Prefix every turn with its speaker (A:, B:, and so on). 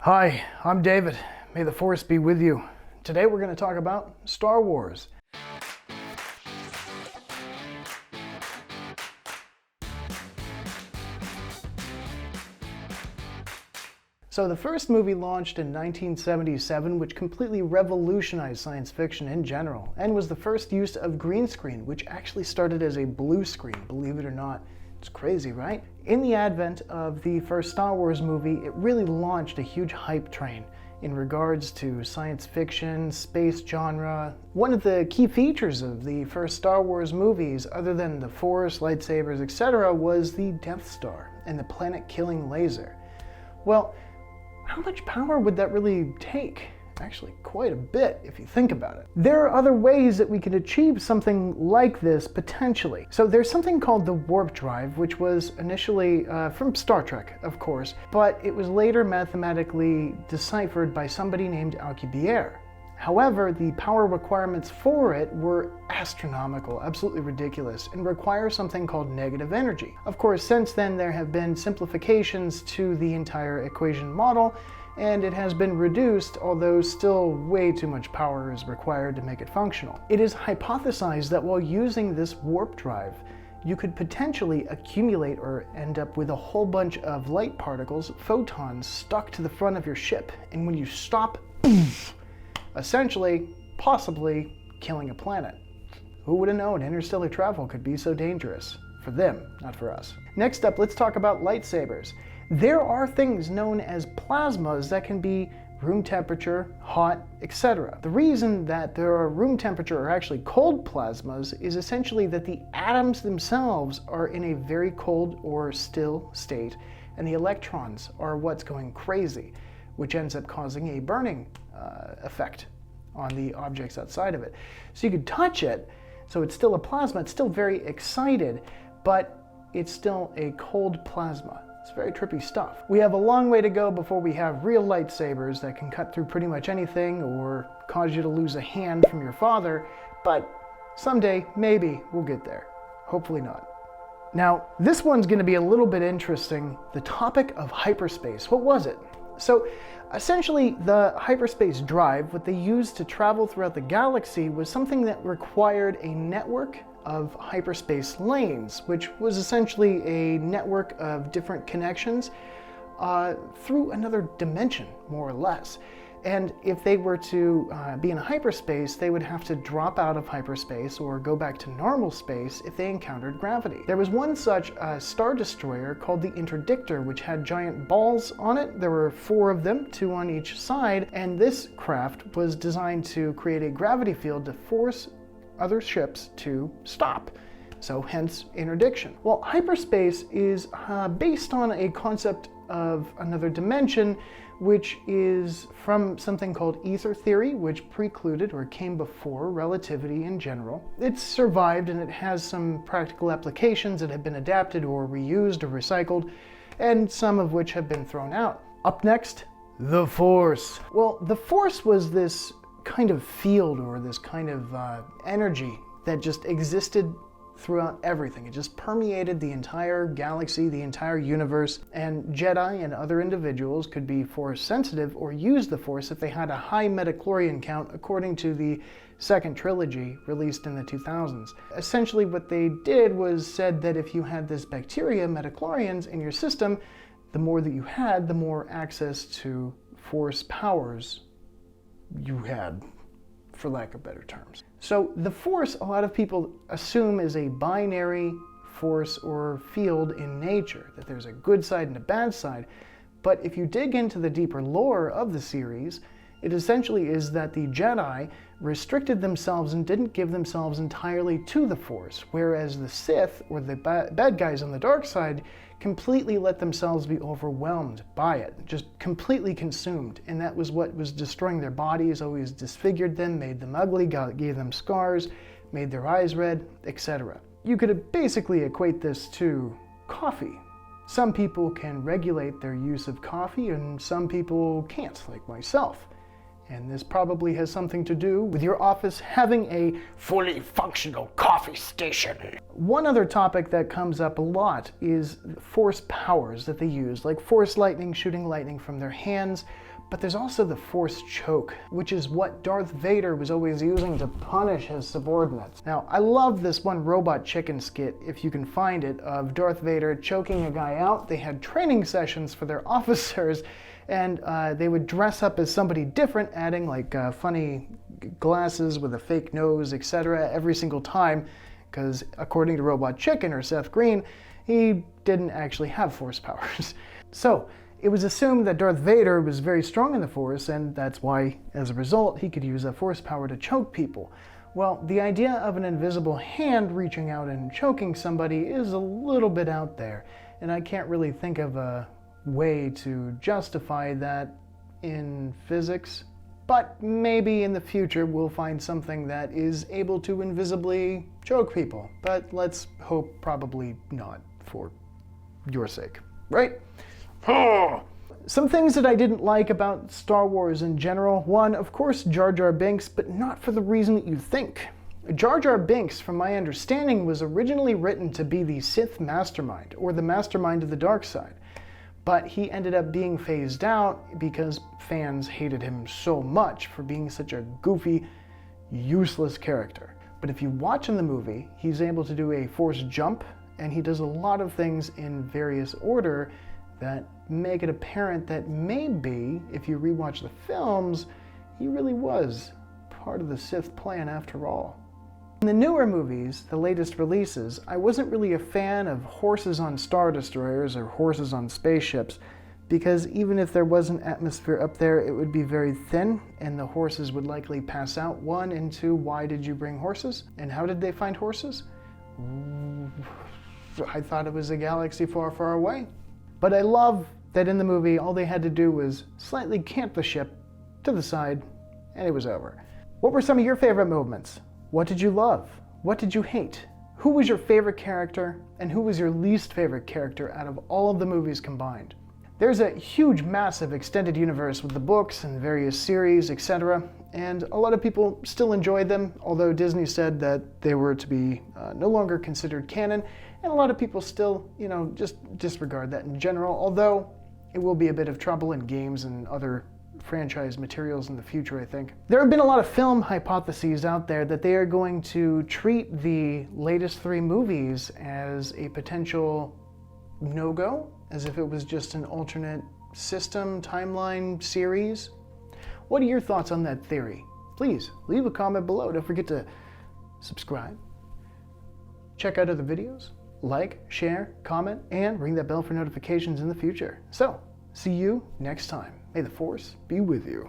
A: Hi, I'm David. May the Force be with you. Today we're going to talk about Star Wars. So the first movie launched in 1977, which completely revolutionized science fiction in general, and was the first use of green screen, which actually started as a blue screen, believe it or not. It's crazy, right? In the advent of the first Star Wars movie, it really launched a huge hype train in regards to science fiction, space genre. One of the key features of the first Star Wars movies, other than the Force, lightsabers, etc., was the Death Star and the planet-killing laser. Well, how much power would that really take? Actually, quite a bit if you think about it. There are other ways that we could achieve something like this potentially. So there's something called the warp drive, which was initially from Star Trek, of course, but it was later mathematically deciphered by somebody named Alcubierre. However, the power requirements for it were astronomical, absolutely ridiculous, and require something called negative energy. Of course, since then there have been simplifications to the entire equation model, and it has been reduced, although still way too much power is required to make it functional. It is hypothesized that while using this warp drive, you could potentially accumulate or end up with a whole bunch of light particles, photons, stuck to the front of your ship, and when you stop, essentially, possibly killing a planet. Who would have known interstellar travel could be so dangerous? For them, not for us. Next up, let's talk about lightsabers. There are things known as plasmas that can be room temperature, hot, etc. The reason that there are room temperature or actually cold plasmas is essentially that the atoms themselves are in a very cold or still state, and the electrons are what's going crazy, which ends up causing a burning effect on the objects outside of it. So you could touch it, so it's still a plasma, it's still very excited, but it's still a cold plasma. It's very trippy stuff. We have a long way to go before we have real lightsabers that can cut through pretty much anything or cause you to lose a hand from your father, but someday, maybe, we'll get there. Hopefully not. Now, this one's going to be a little bit interesting. The topic of hyperspace. What was it? So, essentially, the hyperspace drive, what they used to travel throughout the galaxy, was something that required a network of hyperspace lanes, which was essentially a network of different connections through another dimension, more or less. And if they were to be in hyperspace, they would have to drop out of hyperspace or go back to normal space if they encountered gravity. There was one such star destroyer called the Interdictor, which had giant balls on it. There were 4 of them, 2 on each side, and this craft was designed to create a gravity field to force other ships to stop. So hence interdiction. Well, hyperspace is based on a concept of another dimension, which is from something called ether theory, which precluded or came before relativity in general. It's survived and it has some practical applications that have been adapted or reused or recycled, and some of which have been thrown out. Up next, the Force. Well, the Force was this kind of field or this kind of energy that just existed throughout everything. It just permeated the entire galaxy, the entire universe, and Jedi and other individuals could be Force sensitive or use the Force if they had a high midichlorian count, according to the second trilogy released in the 2000s. Essentially what they did was said that if you had this bacteria, midichlorians, in your system, the more that you had, the more access to Force powers you had, for lack of better terms. So the Force, a lot of people assume, is a binary force or field in nature, that there's a good side and a bad side. But if you dig into the deeper lore of the series, it essentially is that the Jedi restricted themselves and didn't give themselves entirely to the Force, whereas the Sith, or the bad guys on the dark side, completely let themselves be overwhelmed by it, just completely consumed. And that was what was destroying their bodies, always disfigured them, made them ugly, gave them scars, made their eyes red, etc. You could basically equate this to coffee. Some people can regulate their use of coffee and some people can't, like myself. And this probably has something to do with your office having a fully functional coffee station. One other topic that comes up a lot is force powers that they use, like force lightning, shooting lightning from their hands. But there's also the force choke, which is what Darth Vader was always using to punish his subordinates. Now, I love this one Robot Chicken skit, if you can find it, of Darth Vader choking a guy out. They had training sessions for their officers, and they would dress up as somebody different, adding like funny glasses with a fake nose, etc. every single time, because according to Robot Chicken, or Seth Green, he didn't actually have force powers. So, it was assumed that Darth Vader was very strong in the Force, and that's why, as a result, he could use a Force power to choke people. Well, the idea of an invisible hand reaching out and choking somebody is a little bit out there, and I can't really think of a way to justify that in physics. But maybe in the future we'll find something that is able to invisibly choke people. But let's hope probably not, for your sake, right? Some things that I didn't like about Star Wars in general. One, of course, Jar Jar Binks, but not for the reason that you think. Jar Jar Binks, from my understanding, was originally written to be the Sith mastermind, or the mastermind of the dark side. But he ended up being phased out because fans hated him so much for being such a goofy, useless character. But if you watch in the movie, he's able to do a force jump, and he does a lot of things in various order that make it apparent that maybe, if you rewatch the films, he really was part of the Sith plan after all. In the newer movies, the latest releases, I wasn't really a fan of horses on Star Destroyers or horses on spaceships, because even if there was an atmosphere up there, it would be very thin, and the horses would likely pass out. One, and two, why did you bring horses? And how did they find horses? I thought it was a galaxy far, far away. But I love that in the movie, all they had to do was slightly cant the ship to the side, and it was over. What were some of your favorite moments? What did you love? What did you hate? Who was your favorite character, and who was your least favorite character out of all of the movies combined? There's a huge, massive extended universe with the books and various series, etc., and a lot of people still enjoyed them, although Disney said that they were to be no longer considered canon, and a lot of people still, just disregard that in general, although it will be a bit of trouble in games and other franchise materials in the future, I think. There have been a lot of film hypotheses out there that they are going to treat the latest 3 movies as a potential no-go, as if it was just an alternate system, timeline, series. What are your thoughts on that theory? Please leave a comment below. Don't forget to subscribe, check out other videos, like, share, comment, and ring that bell for notifications in the future. So, see you next time. May the Force be with you.